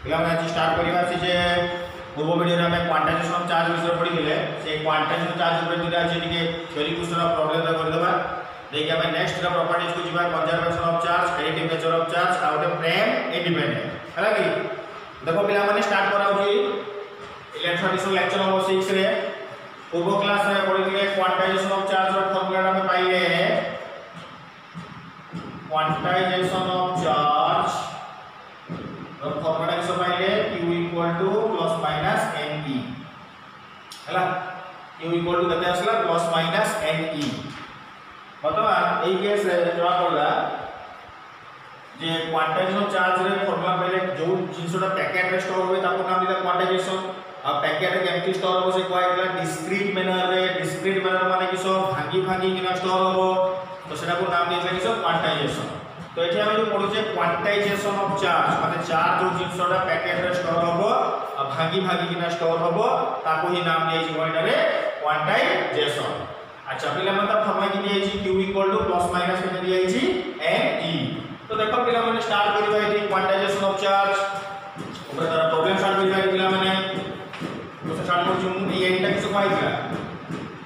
पिला आज स्टार्ट करिवा से जे पूर्व वीडियो रे हमें क्वांटाइजेशन ऑफ चार्ज विषय पढ़ी थिले से क्वांटाइजेशन चार्ज ऊपर दिला जे टिके थ्योरी क्वेश्चन ऑफ प्रॉब्लम रे कर देबा देखि हमें नेक्स्ट रा प्रॉपर्टीज को जीवा conservation of charge additive nature of charge आ ओटे फ्रेम इंडिपेंडेंट हला कि देखो पिला माने स्टार्ट कराउची इलेक्ट्रोस्टैटिक्स लेक्चर नंबर 6 रे पूर्व क्लास रे पढ़ी थिले क्वांटाइजेशन ऑफ चार्ज रो फार्मूला हमें पाइले क्वांटाइजेशन ऑफ चार्ज और फॉर्मूला किस पाइले q equal to plus minus ne हला q इक्वल टू केते आसला प्लस माइनस ne बर्तमान एई केस रे जरा पड़ला जे क्वांटाइजेशन ऑफ चार्ज रे फॉर्मूला पहले जो जिनसोटा पैकेट रे स्टोर होवे ताको नाम दिला क्वांटाइजेशन अब पैकेट रे केमती स्टोर हो से कहला डिस्क्रीट मैनर माने किसो भागी भागी किना स्टोर हो तो सेटा को नाम दिला किसो क्वांटाइजेशन तो एठी हम जो पढुचे क्वांटाइजेशन ऑफ चार्ज माने चार्ज जो जिनसोटा पैकेट रे स्टोर होबो आ भागी भागी किना स्टोर होबो ताको ही नाम दिया छै एटा रे क्वांटाइजेशन अच्छा पिला मन ता फॉर्मूला कि दिया छै q equal to plus minus के दिया छै ne तो देखो पिला माने स्टार्ट करिबा एठी क्वांटाइजेशन ऑफ चार्ज ऊपर तारा प्रॉब्लम स्टार्ट करिबा पिला माने तो स्टार्ट कर छु ये एटा किस पाइला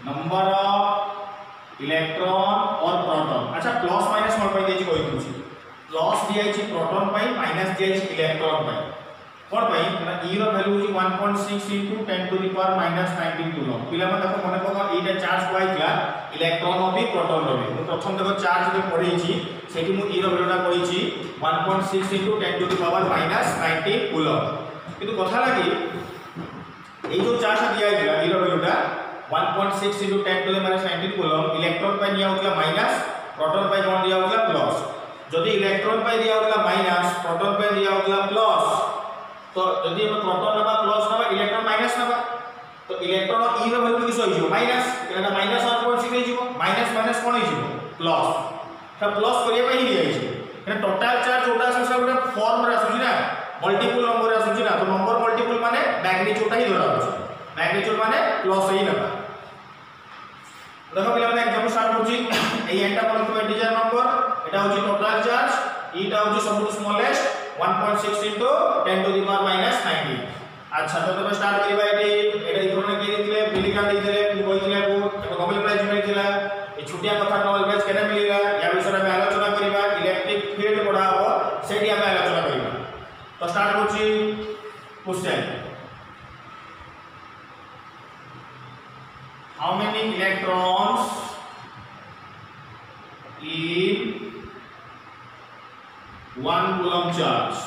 नंबर ऑफ इलेक्ट्रॉन और प्रोटॉन अच्छा प्लस माइनस कोन पाई देछि कोइ कुछ प्लस दिया छै प्रोटॉन पाई माइनस दिया छै इलेक्ट्रॉन पाई कोन पाई ना e रो वैल्यू होछि 1.6 * 10 टू द पावर -19 कूलम पिला मन देखो मने पका एटा चार्ज पाइला इलेक्ट्रॉन रो भी प्रोटॉन रो भी प्रथम देखो चार्ज रे पढै छी सेठी मु e रो वैल्यूटा कहि छी 1.6 * 10 टू द पावर -19 कूलम किंतु कथा लागी ए जो चार्ज दिया गया e रो वैल्यूटा 1.6 * 10 टू द -19 कूलम इलेक्ट्रॉन पाई दिया होतला माइनस प्रोटॉन पाई कोन दिया होतला प्लस जदि इलेक्ट्रॉन पाई दिया होतला माइनस प्रोटॉन पाई दिया होतला प्लस तो जदि हम प्रोटॉन नबा प्लस नबा इलेक्ट्रॉन माइनस नबा तो इलेक्ट्रॉन e रो वैल्यू किस होइजो माइनस एटा माइनस 1.6 होइजो माइनस माइनस कोन होइजो प्लस त प्लस करिया पई दिया छै एटा टोटल चार्ज जोटा से सब फॉर्म रे आसुची ना मल्टीपल नंबर रे आसुची ना तो नंबर मल्टीपल माने मैग्नीट्यूड ही धरा होची मैग्नीट्यूड माने प्लस ही नबा देखो पिला माने एग्जांपल स्टार्ट होची ए एंटा कोन तो इंटीजर नंबर एटा होची टोटल चार्ज ईटा होची सबटू स्मॉलेस्ट 1.6 * 10 टू द पावर -19 अच्छा तो तबे स्टार्ट करिबा एटी एटा इथोने के दिले मिलीग्राम दिले तू कहितले को नोबेल प्राइज मिलितला ए छुटिया कथा नोबेल प्राइज केने मिलिला या विषय में आलोचना करिबा इलेक्ट्रिक फील्ड पढ़ा हो सेठी हम आलोचना करिबा तो स्टार्ट होची question how many electrons in 1 coulomb charge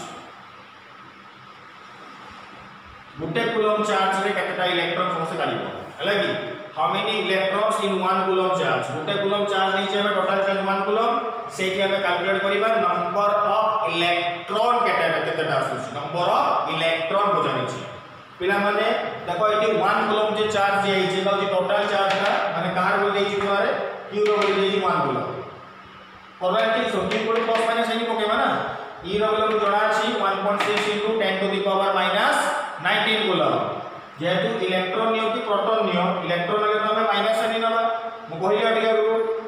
Gute coulomb charge रे केतेटा इलेक्ट्रॉन समस्या काढिबो हला कि how many electrons in 1 coulomb charge Gute coulomb charge नै छै हमें टोटल चार्ज 1 कूलम सेठी हमें कैलकुलेट करिबा नंबर ऑफ इलेक्ट्रॉन केतेटा आसुछि नंबर ऑफ इलेक्ट्रॉन बुझानी छै पिला माने देखो एटी 1 कूलम जे चार्ज जे छै ता जे टोटल चार्ज का माने कहार बोल देछि तुम्हारे q रो बोल देछि 1 कूलम फॉर्मूला सो q को प्लस माइनस नहीं पकेबा ना e रो वैल्यू जोड़ा छी 1.6 * 10 टू द पावर -19 कूलम जेतु इलेक्ट्रॉन नियो कि प्रोटॉन नियो इलेक्ट्रॉन ले तो हमें माइनस नहीं नबा मु कहिला टिका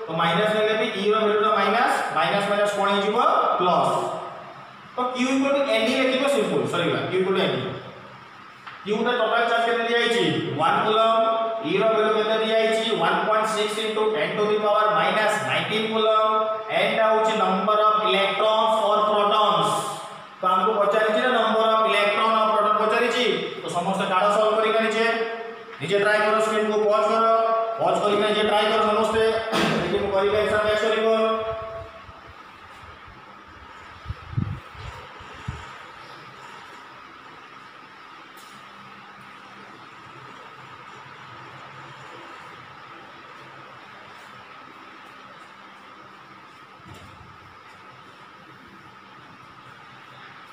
तो माइनस ले भी e रो वैल्यू माइनस माइनस माइनस कोन हो जिवो प्लस तो q इक्वल टू ne लिखिबो सिंपल सरीला q equal to ne q टा टोटल चार्ज केते दिया छि 1 कूलम e रो वैल्यू केते दिया छि 1.6 * 10 to the power -19 coulomb and होछि नंबर ऑफ इलेक्ट्रॉन्स और प्रोटॉन्स तो हमको पचारि छि नंबर ऑफ इलेक्ट्रॉन और प्रोटॉन पचारि छि तो समस्त डाटा सॉल्व करि के नीचे ट्राई करो स्क्रीन को पॉज करि के नीचे ट्राई करो समस्त देखि मु करि के एग्जाम मैच करिवो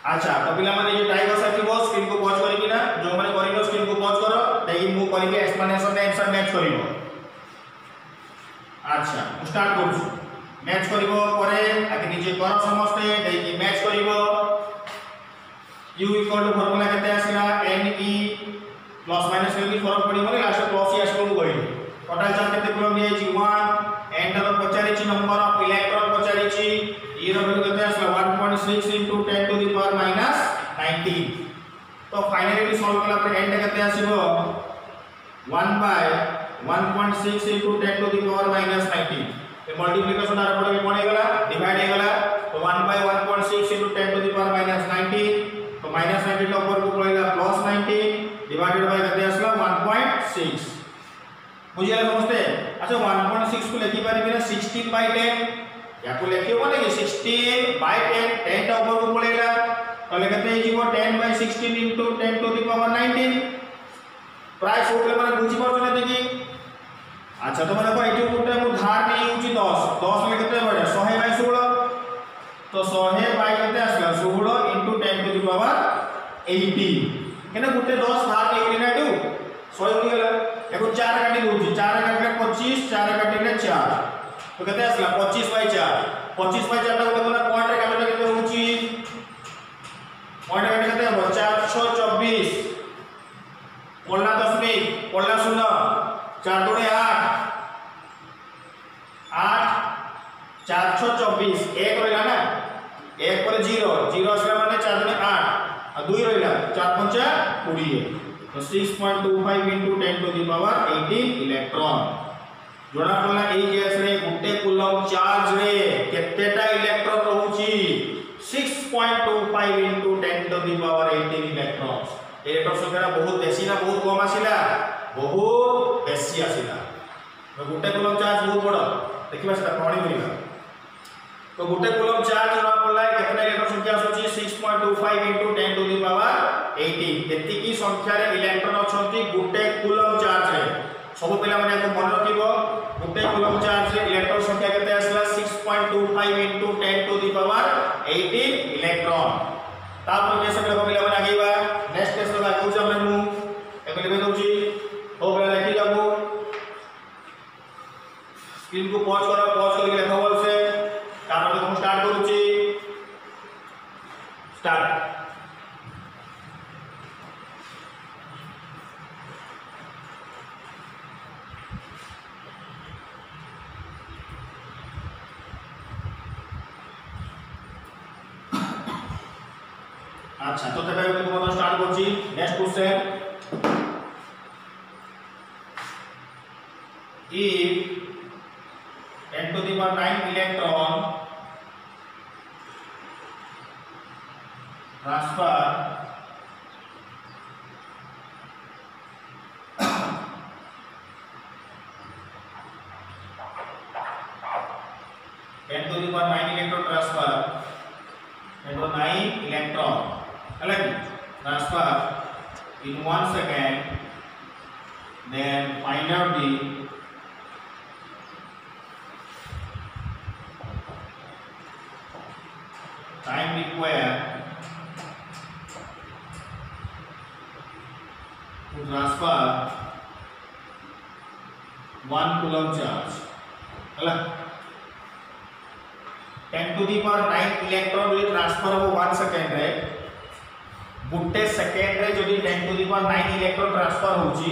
अच्छा तो पिला माने जे ट्राई कर सकथिबो स्क्रीन को पॉज करि कि ना जो माने करिनो स्क्रीन को पॉज करो देखि मु करि के एक्सप्लेनेशन आंसर मैच करिवो अच्छा स्टार्ट करू मैच करिवो परे आके नीचे करो समस्त देखि मैच करिवो u इक्वल टू फार्मूला केते आसीला ne प्लस माइनस के फरक पड़ी बोले लास्ट प्लस ही आसको गई टोटल चार्ज केते कूलम दिए छी 1 एंड द पचारि छी नंबर ऑफ इलेक्ट्रॉन पचारि छी e रो वैल्यू केते आसला 1.6 * 10 टू द पावर -19 तो फाइनली सॉल्व कला पर एंड केते आसीबो 1 by 1.6 into 10 to the power minus 19 ए मल्टीप्लिकेशन आर पड़े कोन हे गला डिवाइड हे गला तो 1 by 1.6 into 10 to the power minus 19 तो minus 19 ला ऊपर को पड़ेगा plus 19 डिवाइडेड बाय केते आसला 1.6 बुझिया समझते अच्छा 1.6 को लिखि पारे बिना 16 by 10 या को लिखियो माने कि 16 by 10 10 टा ऊपर को पड़ेगा तो लेते हे जीवो 10 by 16 into 10 to the power 19 प्राय सोटले माने बुझी परछ ना देखि अच्छा तो माने को एटी गुटे मु धार नहीं होची 10 10 ले केते बडे 100 by 16 तो 100 by केते आसला 16 into 10 to the power 80 केना गुटे 10 धार नहीं होली ना एटू 100 होली गेला एको 4 काटी दोची 4 काटले 25 4 काटले 4 तो केते आसला 25 by 4 25 by 4 टा बोले पॉइंट रे काटले केते होची पॉइंट काटे केते हो 424 बोलना दशमिक बोलना शून्य 4 दूनी 8 8 424 1 रहला ना 1 पर 0 0 असला माने 4 दूनी 8 और 2 रहला 4 पंचा 20 तो 6.25 into 10 to the power 18 electron जोना पड़ला ए गैस रे गुटे कूलम चार्ज रे केतेटा इलेक्ट्रॉन रहउची 6.25 into 10 to the power 18 electrons electron संख्या बहुत बेसी ना बहुत कम आसिला बहुत बेसी आसिला तो गुटे कूलम चार्ज बहुत बड़ देखिबा सेटा प्रमाण करिबा तो गुटे कूलम चार्ज जोना पड़ला केतना इलेक्ट्रॉन संख्या आसुची 6.25 into 10 to the power 18 एति की संख्या रे इलेक्ट्रॉन अछंती गुटे कूलम चार्ज रे सब पिला माने को मन रखिबो गुटे कूलम चार्ज रे इलेक्ट्रॉन संख्या केते आसला 6.25 into 10 to the power 18 electron तापर के सब पिला माने आगेबा नेक्स्ट केस ला को हम मु एबे लेबे दोची हो गला लिखि जाबो स्क्रीन को पॉज करके लिखो बोल से तापर हम स्टार्ट करूची स्टार्ट अच्छा तो तबे को मतलब स्टार्ट करछि next question if 10 to the power 9 electron transfer 10 to the power 9 electron transfer 10 to 9 electron transfer in 1 second, then find out the time required to transfer 1 coulomb charge. 10 to the power 9 electron will transfer over 1 second रे गुटे second रे जदी 10 to the power 9 electron transfer होची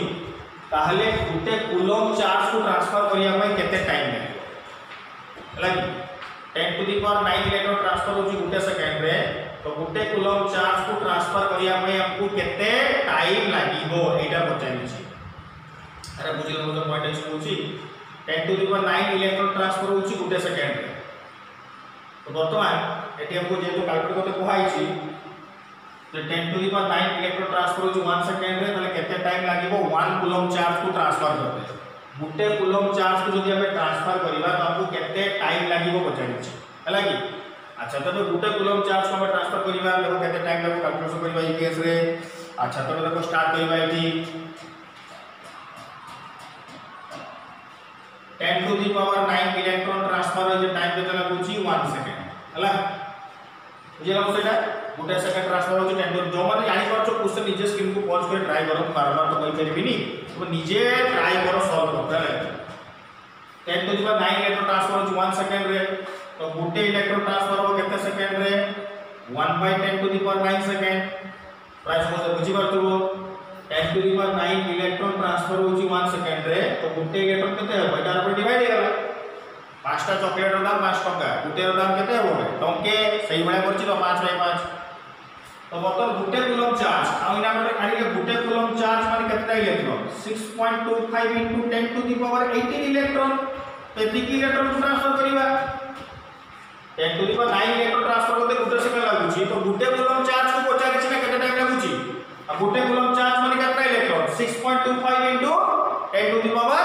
ताहले गुटे coulomb charge को transfer करिया पई केते time लागे लागी 10 to the power 9 electron transfer होची गुटे सेकेंड रे तो गुटे कूलम चार्ज को ट्रांसफर करिया पई हमको केते टाइम लागिबो एटा पचारि छी अरे बुझिलो मतलब पॉइंट अछि होची 10 to the power 9 electron transfer होची गुटे सेकेंड रे तो वर्तमान एटी हमको जेतु कैलकुलेट करते कोहाई छी तो 10 to the power 9 electron transfer हो 1 सेकंड रे तले केते टाइम लागिबो 1 कूलम चार्ज को ट्रांसफर करते गुटे कूलम चार्ज को जदी हमें ट्रांसफर करिबा तो हमको केते टाइम लागिबो पचारि छी हला कि अच्छा तो गुटे कूलम चार्ज को हमें ट्रांसफर करिबा देखो केते टाइम लागो कैलकुलेशन करिबा ई केस रे अच्छा तो देखो स्टार्ट करिबा एठी 10 to the power 9 electron transfer J time केते लागुची 1 सेकंड हला बुझिला सेटा गुटे सेकंड ट्रांसफर होची 10 जो माने जानि परछो क्वेश्चन निजे स्क्रीन को पॉज कर ट्राई करो बार-बार तो कहि परिबिनी तो निजे ट्राई करो सॉल्व करते रहे 10 to the power 9 electron transfer होची 1 सेकंड रे तो गुटे इलेक्ट्रॉन ट्रांसफर हो केते सेकंड रे 1 by 10 to the power 9 second price को बुझी परथबो 10 to the power 9 electron transfer होची 1 सेकंड रे तो गुटे इलेक्ट्रॉन केते हो एटार पर डिवाइड हेला पांचटा चॉकलेट दाम 5 टका गुटे दाम केते हो टंके सही बळे करछि तो 5 by 5 तो बर्तमान गुटे कूलम चार्ज आ इना हमरे काढिले गुटे कूलम चार्ज माने केतटा electron 6.25 into 10 to the power 18 electron एतिक इलेक्ट्रॉन को ट्रांसफर करिबा 10 to the power 9 electron transfer करते गुटे सेकंड लागुची तो गुटे कूलम चार्ज को पचारि छिना केते टाइम लागुची आ गुटे कूलम चार्ज माने केतटा electron 6.25 into 10 to the power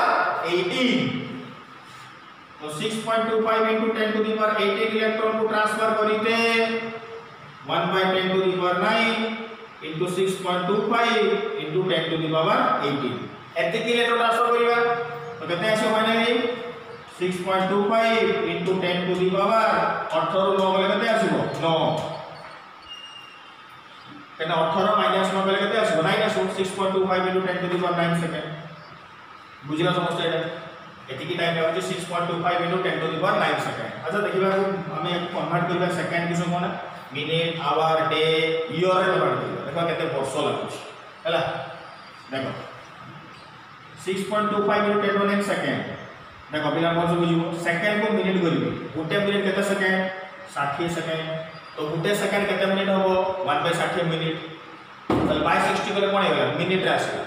18 तो 6.25 into 10 to the power 18 electron को ट्रांसफर करिते 1 by 10 to the power 9 into 6.25 into 10 to the power 18 एतिक इलेक्ट्रॉन ट्रांसफर करिबा तो केते आसे finally 6.25 into 10 to the power 18 रो गले केते आसीबो 9 केना 18 माइनस 9 गले केते आसीबो 9 आसीबो 6.25 into 10 to the power 9 second बुझिला समझते एटा एतिकी टाइम लागुची 6.25 into 10 to the power 9 second अच्छा देखिबा हमें कन्वर्ट करबा सेकंड किसो कोना मिनिट आवर डे ईयर रे कन्वर्ट करबा देखो केते वर्ष लागुची हैला देखो 6.25 into 10 to 9 सेकंड देखो पिला कोन सब बुझिबो सेकंड को मिनिट करबी गुटे मिनिट केते सेकंड 60 सेकंड तो गुटे सेकंड केते मिनिट होबो 1 by 60 मिनिट चल बाय 60 करे कोन हेला मिनिट रे आसे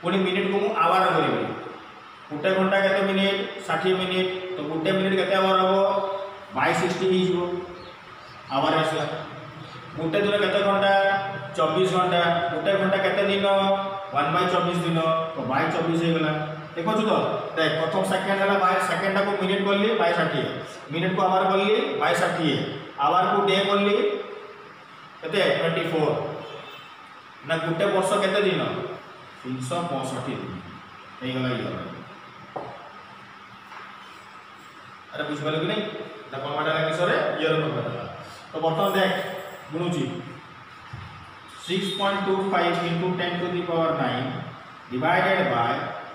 पुनी मिनिट को मु आवर करबी गुटे घंटा केते मिनिट 60 मिनिट तो गुटे मिनिट केते आवर होबो बाय 60 ही जिवो आवर आसला गुटे दिन केते घंटा 24 घंटा गुटे घंटा केते दिन 1 by 24 दिन तो बाय 24 हे गेला देखो छु तो देख प्रथम सेकंड हला बाय सेकंड को मिनिट करली बाय 60 मिनिट को आवर करली बाय 60 आवर को डे करली केते 24 ना गुटे वर्ष केते दिन 365 दिन हे गेला ये अरे बुझ पाले कि नहीं दा कन्वर्ट हला किसरे ईयर कन्वर्ट हला तो बर्तमान देख गुणुची 6.25 into 10 to the power 9 divided by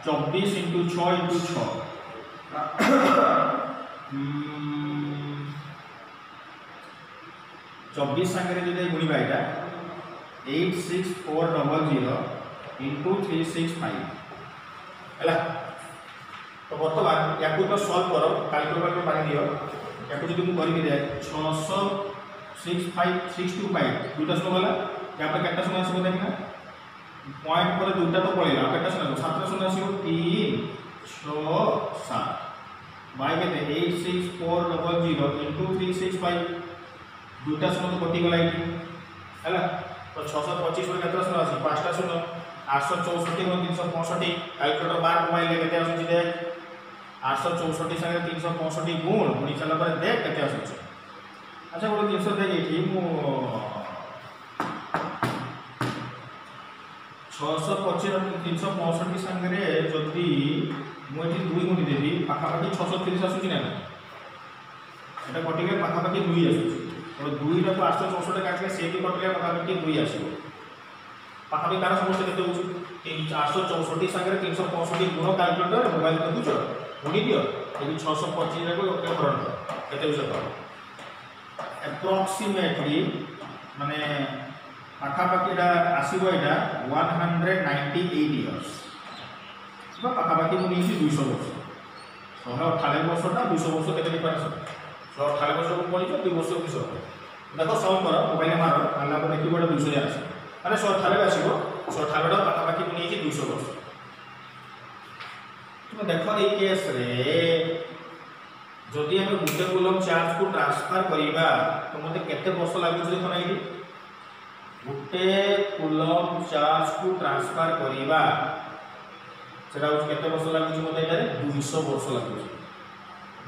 24 into 6 into 6 24 संगे जो गुणिबा एटा 86400 into 365 हैला तो बर्तमान या को सॉल्व करो कैलकुलेटर में मानि दियो या को जदि मु करि दे 665 दुटा सुनो वाला या पर केटा सुनो आसीबो देखना पॉइंट पर दुटा तो पळेला केटा सुनो 7 सुनो आसीबो 3 6 7 बाय केते 86400 into 365 दुटा सुनो तो कटि गला इटी हैला तो 625 पर केटा सुनो आसी पांचटा सुनो 864 और 365 कैलकुलेटर बार मोबाइल केते आसी दे 864 संगे 365 गुण गुणी चला पर देख केते आसी अच्छा गोटे जिनस देख ये मु 625 365 संगे जदि मुझे 2 गुणी देवी पाखापाखि 630 आसुची ना एटा कटिके पाखापाखि 2 आसुची तो 2 टा 864 काटले सेठी कटिके पाखापाखि 2 आसीबो पाखापाखि तार समस्या केते होची 864 संगे 365 गुण कैलकुलेटर मोबाइल को बुझो गुणी दियो ये 625 रे को ओके करो केते बुझो तो approximately माने पाखापाखि एटा आसीबो एटा 198 years तो पाखापाखि मु नीची 200 वर्ष 198 वर्षटा 200 वर्ष केते डिफरेंस 198 वर्ष को पड़ी 2 वर्ष 200 देखो सम करो मोबाइल मारो मानला को देखि बडा 200 आसी माने 198 आसीबो 198 टा पाखापाखि मु नीची 200 वर्ष तो देखो ए केस रे जदि हम गुटे कूलम चार्ज को ट्रांसफर करिबा तो मते केते वर्ष लागु देखो ना इडी गुटे कूलम चार्ज को ट्रांसफर करिबा सेटा केते वर्ष लागु मते एटा 200 वर्ष लागु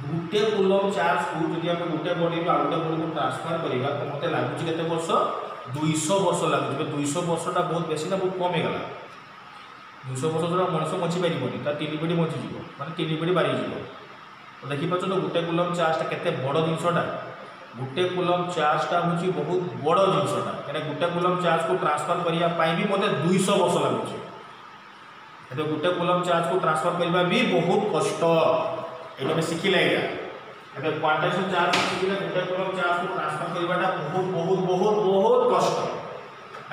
गुटे कूलम चार्ज को जदि हम गुटे बॉडी रो आउटे बॉडी को ट्रांसफर करिबा तो मते लागु केते वर्ष 200 वर्ष लागु 200 वर्षटा बहुत बेसी ना बहुत कम हे गला 200 वर्ष जो मनुष्य बची पारिबोनी ता 3 पीढ़ी बची जीवो माने 3 पीढ़ी बारी जीवो तो देखि पाछो तो गुटे कूलम चार्ज केते बड़ जिंसटा गुटे कूलम चार्जटा होची बहुत बड़ जिंसटा माने गुटे कूलम चार्ज को ट्रांसफर करिया पाई भी मते 200 वर्ष लागुची एतो गुटे कूलम चार्ज को ट्रांसफर करबा भी बहुत कष्ट एटा में सिखिले एटा क्वांटाइजेशन चार्ज सिखिले गुटे कूलम चार्ज को ट्रांसफर करबाटा बहुत बहुत बहुत बहुत कष्ट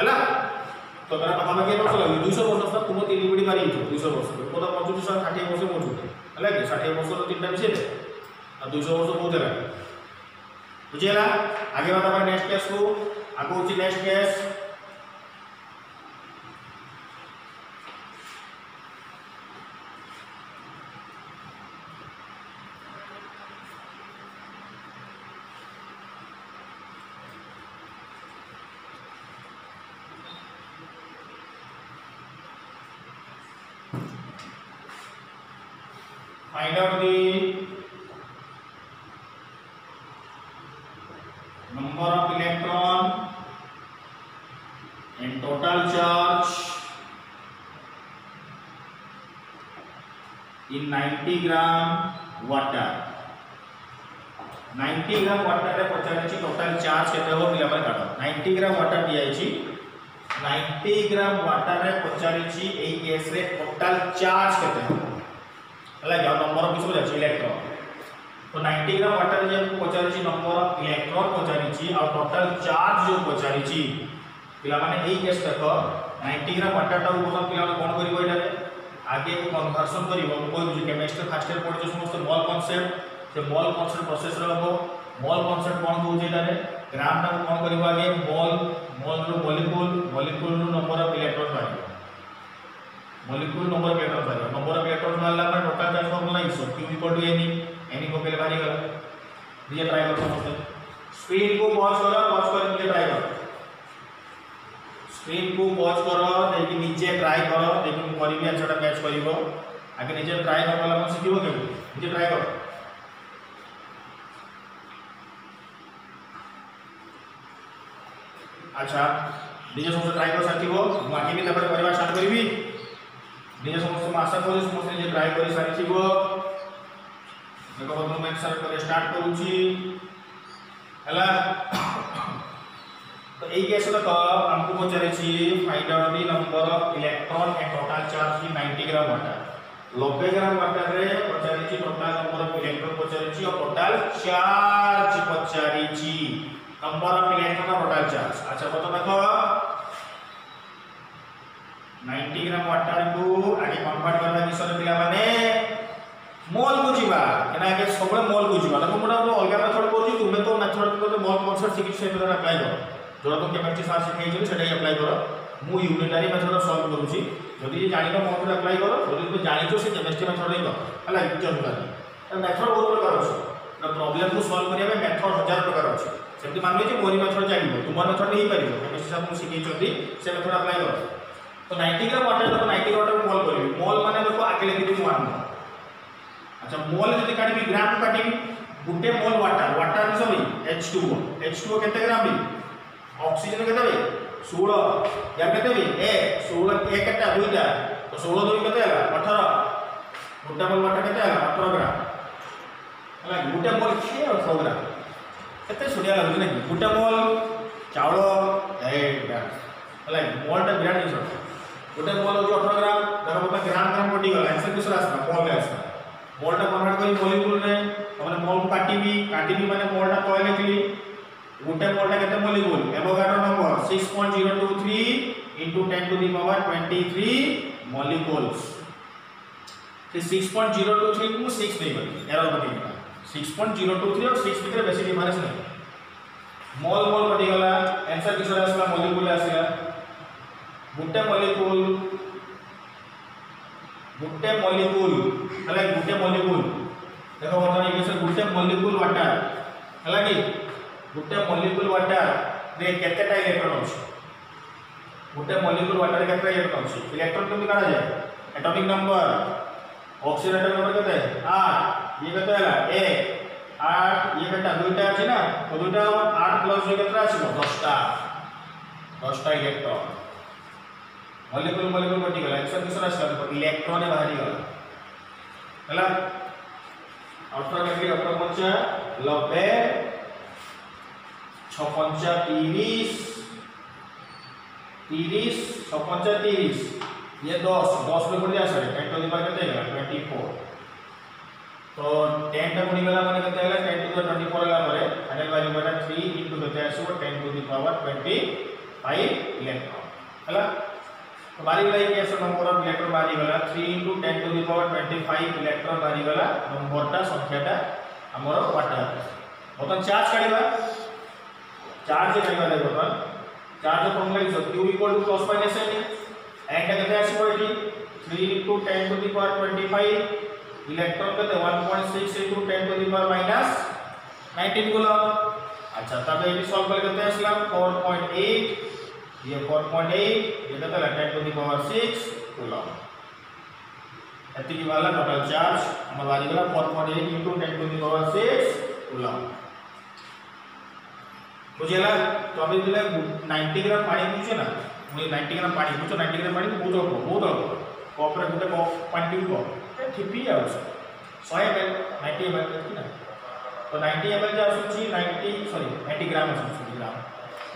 हैला तो तरा पाखा पाखि वर्ष लागु 200 वर्ष तक तुम 3 पीढ़ी मारी 200 वर्ष को 55 60 वर्ष पहुंचू हैला कि 60 वर्ष रो 3टा मिसे आ 200 वर्ष बहुत है बुझिला आगे बात अपन नेक्स्ट केस को आगो होची next case find out the number of electron and total charge in 90 gram water. 90 gram water रे पचारछि टोटल चार्ज केते हो पिला पर काटो 90 ग्राम वाटर दियाछि 90 ग्राम वाटर रे पचारछि एई केस रे टोटल चार्ज केते हो हला जा नंबर ऑफ किस जाछि इलेक्ट्रॉन तो 90 ग्राम वाटर जे पचारछि नंबर ऑफ इलेक्ट्रॉन पचारछि और टोटल चार्ज जो पचारछि पिला माने एई केस देखो 90 ग्राम वाटर टा ऊपर पिला कोन करिवो एटा आगे को कन्वर्सन करिवो कोइ बुझि केमिस्ट्री फर्स्ट ईयर पढि समस्त मोल कांसेप्ट से मोल कांसेप्ट प्रोसेस रे हो मोल कांसेप्ट कोन होउछि एटा रे ग्राम टा कोन करिवो आगे मोल मोल रो मॉलिक्यूल मॉलिक्यूल रो नंबर ऑफ इलेक्ट्रॉन बारियो मॉलिक्यूल नंबर ऑफ इलेक्ट्रॉन बारियो नंबर ऑफ इलेक्ट्रॉन वाला पर total charge formula is Q equal to N को पहले बारी गला ये ट्राई करो समझते स्क्रीन को पॉज कर के ट्राई करो स्क्रीन को पॉज करो देखि नीचे ट्राई करो देखि करिबी आंसरटा मैच करिवो आगे नीचे ट्राई न कला मन सिखिबो के नीचे ट्राई करो अच्छा निजे समस्त ट्राई कर साथिबो मु आगे भी तपर करबा स्टार्ट करबी निजे समस्त म आशा करू समस्त जे ट्राई करि साथिबो देखो बदन मैं सर करे स्टार्ट करूची हला तो एई केस तो हमको पचारे छी find out the number of electron and total charge in 90 gram water 90 gram water रे पचारे छी टोटल नंबर ऑफ इलेक्ट्रॉन पचारे छी और टोटल चार्ज पचारे छी नंबर ऑफ इलेक्ट्रॉन और टोटल चार्ज अच्छा बता देखो 90 ग्राम वाटर को आगे कन्वर्ट करना किसरे पिला माने मोल को जीवा एना के सबले मोल को जीवा देखो मोडा अलगा मेथड करछि तुमे तो मेथड को मोल कांसेप्ट सिखि से मेथड अप्लाई करो जोरा तो केमिस्ट्री सार सिखाइ छै सेटा अप्लाई करो मु यूनिटरी मेथड सॉल्व करूछि जदि जे जानिनो मेथड अप्लाई करो जदि तू जानिछो से केमिस्ट्री मेथड रे कर हला इक्वेशन का मेथड बहुत प्रकार अछि तो प्रॉब्लम को सॉल्व करिया में मेथड हजार प्रकार अछि सेमति मान लो जे मोरी मेथड जानिबो तुमर मेथड नहीं परिबो केमिस्ट्री सार मु सिखाइ छथि से मेथड अप्लाई करो तो 90 ग्राम वाटर देखो 90 ग्राम वाटर मोल करिवि मोल माने देखो आगे लिखि दि 1 अच्छा मोल जति काटिबि ग्राम काटिबि गुटे मोल water water sorry H2O H2O केते ग्राम बि ऑक्सीजन केते बे 16 या केते बे ए 16 एक केटा दुईटा तो 16 दुई केते हला 18 गुटे मोल वाटर केते हला 18 ग्राम हला गुटे मोल के 18 ग्राम केते सुनिया लागु नै गुटे मोल चावल ए हला मोल ता बिराट इस गुटे मोल हो 18 ग्राम देखो बता ग्राम ग्राम कोटी गला आंसर किस रास्ता मोल ले आस्ता मोल टा कन्वर्ट करी मॉलिक्यूल रे हमने मोल को काटीबी माने मोल टा तळे लिखली गुटे मोल टा केते molecule Avogadro number 6.023 into 10 to the power 23 molecules से 6.023 को 6 नहीं बनी एरर बनी 6.023 और 6 भीतर बेसी डिफरेंस नहीं मोल मोल कटी गला आंसर किस आसला मॉलिक्यूल आसला गुटे मॉलिक्यूल हला गुटे मॉलिक्यूल देखो बता ये से गुटे मॉलिक्यूल वाटर हला कि गुटे मॉलिक्यूल वाटर रे केतेटा इलेक्ट्रॉन अछि गुटे मॉलिक्यूल वाटर रे केतेटा इलेक्ट्रॉन अछि इलेक्ट्रॉन केमि काढा जाय atomic number oxygen atomic number केते 8 ये केते हला 1 8 ये केटा दुईटा अछि ना तो दुईटा 8 प्लस ये केतेटा अछि 10टा इलेक्ट्रॉन मॉलिक्यूल कटी गला आंसर किसरा आसला इलेक्ट्रॉन ने बाहरी गला हला 18 के 18 पंचा 90 6 पंचा 30 30 6 पंचा 30 ये 10 में पड़ जा सके 10 टू द पावर कितने गला 24 तो 10 टा पड़ी गला माने कितने गला 10 टू द 24 गला परे फाइनल वैल्यू बटा 3 into the 10 to the power 25 electron हला तो बारी गला केस नंबर ऑफ इलेक्ट्रॉन बारी गला 3 into 10 to the power 25 electron बारी गला नंबरटा संख्याटा हमर वाटर बतन चार्ज काढिबा चार्ज काढिबा देखो बतन charge formula is Q equal to plus minus n and केते आसीबो एठी 3 into 10 to the power 25 electron केते 1.6 into 10 to the power minus 19 coulomb अच्छा तब एठी सॉल्व कर केते आसला 4.8 ये 4.8 ये कितना 10 to the power 6 कूलम एति की वाला टोटल चार्ज हमर बाजी गला 4.8 * 10 to the power 6 कूलम बुझेला। तो अभी दिले 90 ग्राम पानी पूछे ना, मुई 90 ग्राम पानी पूछो, 90 ग्राम पानी बहुत अल्प कप रे गुटे कप पानी पीबो ठिपी जाउ 100 ml 90 ml कि ना, तो 90 ml जा आसुची 90 ग्राम आसुची ग्राम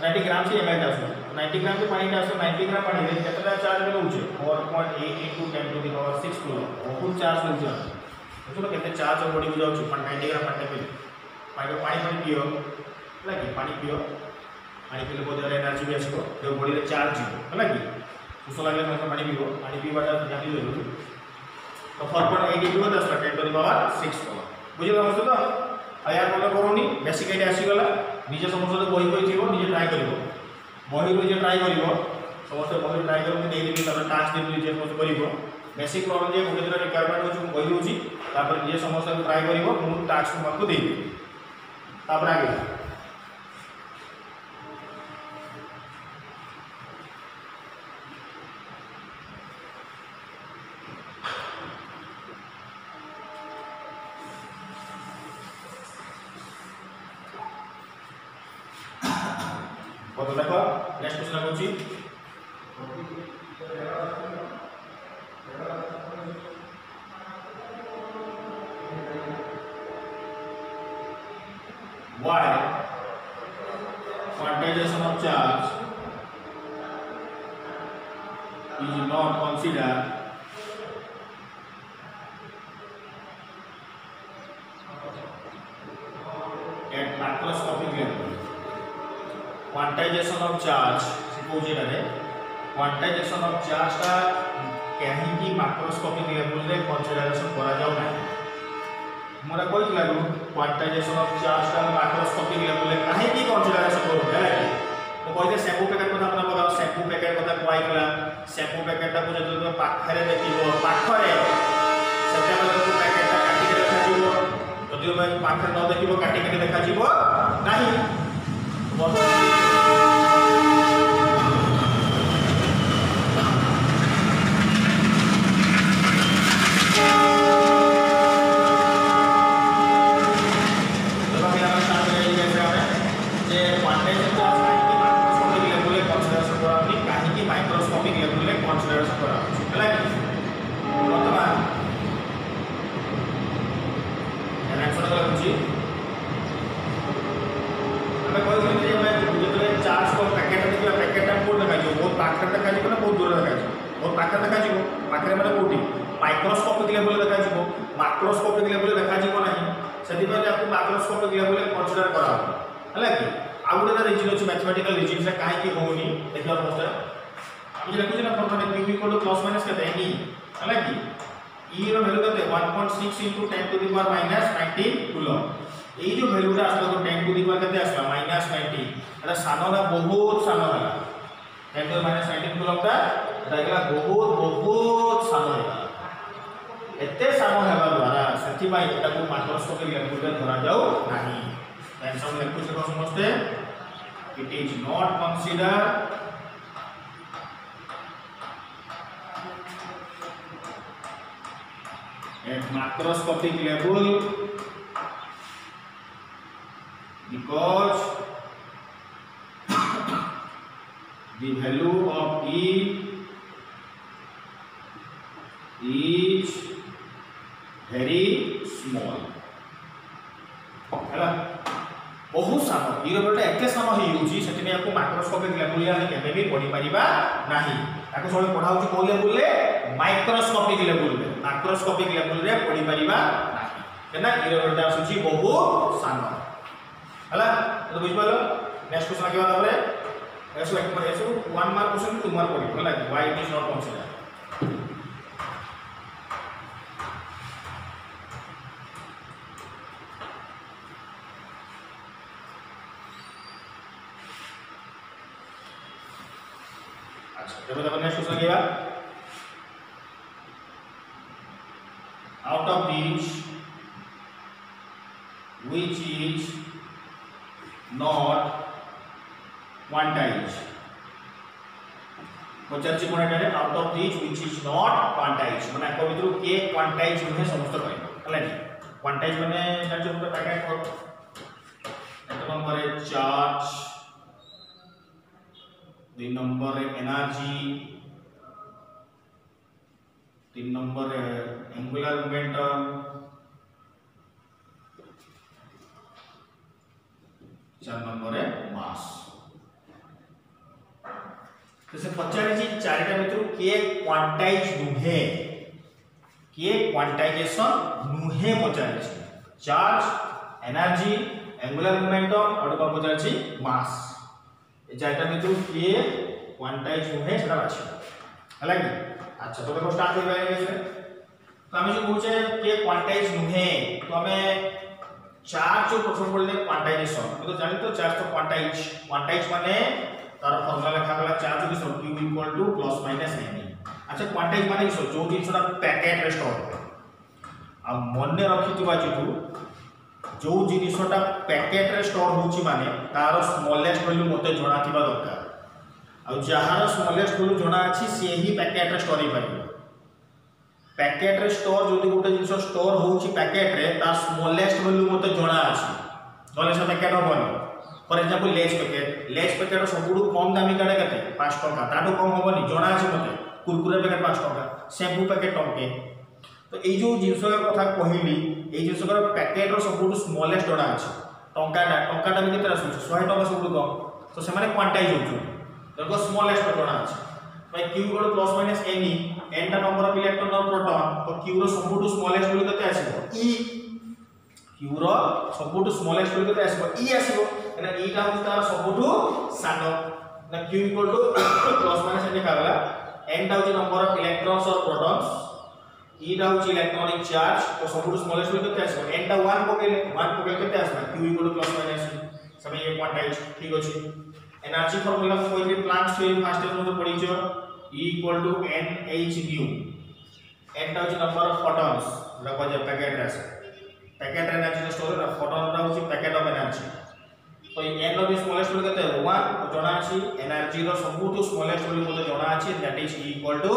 90 ग्राम से ml जा आसुची 90 ग्राम के पानी जा आसु 90 ग्राम पानी रे केतना चार्ज में होउचे 4.8 * 10 to the power 6 कूलम बहुत चार्ज होउचे। देखो केते चार्ज बॉडी हो जाउची 90 ग्राम पानी पी पानी पियो है कि पानी पियो, पानी पीले बहुत ज़्यादा एनर्जी भी आसो जो बॉडी रे चार्ज है कि सुस लगे मतलब पानी पीबो, पानी पीवाटा जानी जरूरी। तो 4.8 * 10 to the power 6 बुझिला मस्त तो आया मन करूनी बेसिक आइडिया आसी गला। निजे समस्त बही बही थी निजे ट्राई करिवो, बही निजे ट्राई करिवो, समस्त बही ट्राई करू दे देबी तब टास्क दे निजे समस्त करिवो। बेसिक प्रॉब्लम जे गोटे दिन रिक्वायरमेंट होची बही होची तापर निजे समस्त ट्राई करिवो, मु टास्क मनको देबी तापर आगे तो देखो नेक्स्ट क्वेश्चन होची why quantization of charge is not considered at macroscopic level। Quantization of charge suppose रे क्वांटाइजेशन ऑफ चार्ज का कहीं की माइक्रोस्कोपिक लेवल रे कंसीडरेशन करा जाउ ना। मोरा कोई लागू क्वांटाइजेशन ऑफ चार्ज का माइक्रोस्कोपिक लेवल रे कहीं की कंसीडरेशन करू है तो कोई दे शैम्पू पैकेट को अपना बताओ, शैम्पू पैकेट को कोई कला शैम्पू पैकेट को जब तुम पाखरे देखिबो पाखरे सेते में तो पैकेट का काटी के देखा जीवो, जदि मैं पाखरे न देखिबो काटी के देखा जीवो नाही माइक्रोस्कोपिक लेवल रे कंसीडरेशन करा हला कि वर्तमान एन आंसर लागुची हमें कोई जे मैं जतले चार्ज को पैकेट देखला पैकेट हम कोड देखा जो बहुत पाखरे देखा जो ना बहुत दूर देखा जो बहुत पाखरे देखा जो पाखरे माने कोठी माइक्रोस्कोपिक लेवल देखा जो माइक्रोस्कोपिक लेवल देखा जो नहीं सेति पर आपको माइक्रोस्कोपिक लेवल कंसीडर करा हला कि आ गुडा रीजन अछि मैथमेटिकल रीजन से काहे की होउनी देखियो मोस्टर ये लिखु ना फॉर्मूला q = प्लस माइनस कहते हैं ई हला कि ई रो वैल्यू कहते 1.6 * 10 to the power -19 कूलम। এই যে ভ্যালুটা আসলো তো 10 টু দি পাওয়ার কত আসলো -90 এটা সানোনা বহুত সানো হলা 10 টু -19 কুলমটা এটা গলা বহুত সানো হলা এতে সানো হেবা দ্বারা সেটি পাই এটাকে মাইক্রোস্কোপিক লেভেলে ধরা যাও নাহি। आंसर लिखु से समझते it is not consider at macroscopic level because the value of E is very small है बहुत सानो ई बेटा एते सानो ही यूजी सेति में आपको माइक्रोस्कोपिक लेवल या केबे भी पढ़ी परिबा नाही ताको सब पढ़ा होची को लेवल ले माइक्रोस्कोपिक लेवल रे माइक्रोस्कोपिक लेवल रे पढ़ी परिबा नाही केना ई बेटा सूची बहुत सानो हला तो बुझ पालो। नेक्स्ट क्वेश्चन के बाद हमरे ऐसो एक पर ऐसो 1 मार्क क्वेश्चन तुम मार्क पढ़ी हला why it is not consider. जब अपन नेक्स्ट क्वेश्चन किया out of these which is not quantized Pachar cone Etah out of this which is not quantize माने को भितरु के क्वांटाइज नुहे समस्त कहबो हला नि क्वांटाइज माने एटा जो पैकेट को एक नंबर है चार्ज 2 नंबर है एनर्जी 3 नंबर है एंगुलर मोमेंटम 4 नंबर है मास तो से पचारे जी चारिटा भितर के क्वांटाइज नुहे के क्वांटाइजेशन नुहे पचारे छी चार्ज एनर्जी एंगुलर मोमेंटम और को पचारे छी मास ए चारिटा भितर के क्वांटाइज नुहे सेटा बाछि हला कि अच्छा तो देखो स्टार्ट हो गया है तो हमें जो पूछे के क्वांटाइज नुहे तो हमें चार्ज जो प्रथम बोलले क्वांटाइजेशन तो जानि तो चार्ज तो क्वांटाइज माने तार फार्मूला लिखा गला charge is q equal to plus minus n अच्छा क्वांटाइज माने किसो जो जिनसटा पैकेट रे स्टोर हो अब मन रखितबा जो जिनसटा पैकेट रे स्टोर होची माने तार स्मॉलेस्ट वैल्यू मते जणा थिबा दरकार आ जहार स्मॉलेस्ट वैल्यू जणा अछि से ही पैकेट रे स्टोर हे परिबो पैकेट रे स्टोर जदि गोटे जिंस स्टोर होउची पैकेट रे तार स्मॉलेस्ट वैल्यू मते जणा अछि नले से पैकेट होबनी फॉर एग्जांपल लेज पैकेट सबुडू कम दामी काडे कते 5 टका ताडो कम होबनी जणा अछि मते कुरकुरे पैकेट 5 टका शैम्पू पैकेट टंके तो ए जो जिंस कथा कहली ए जिंस पैकेट रो सबुडू स्मॉलेस्ट जणा अछि टंकाटा भी केते आसु 100 टका सबुडू कम तो से माने क्वांटाइज होछु देखो स्मॉलेस्ट जणा अछि भाई q equal plus minus n n टा नंबर ऑफ इलेक्ट्रॉन और प्रोटॉन तो q रो सबुडू स्मॉलेस्ट वैल्यू केते आसीबो e q रो सबुडू स्मॉलेस्ट वैल्यू केते आसीबो e आसीबो एना e टा होता सबुडू सानो ना q equal to plus minus n लिखा गला n टा होची नंबर ऑफ इलेक्ट्रॉन्स और प्रोटॉन्स e टा होची इलेक्ट्रॉनिक चार्ज तो सबुडू स्मॉलेस्ट वैल्यू केते आसीबो n टा 1 पकेले केते आसीबो q equal to plus minus समय ये क्वांटाइज ठीक अछि एनर्जी फार्मूला को कोई भी प्लांट से फर्स्ट स्टेज में पढ़ियो E equal to NH/nu n टा होची नंबर ऑफ फोटॉन्स रखो जे पैकेट रे पैकेट एनर्जी स्टोर फोटॉन रा होची पैकेट ऑफ एनर्जी तो n रो भी स्मॉलेस्ट वैल्यू केते 1 जणा अछि एनर्जी रो सबुठु स्मॉलेस्ट वैल्यू मते जणा अछि that is E equal to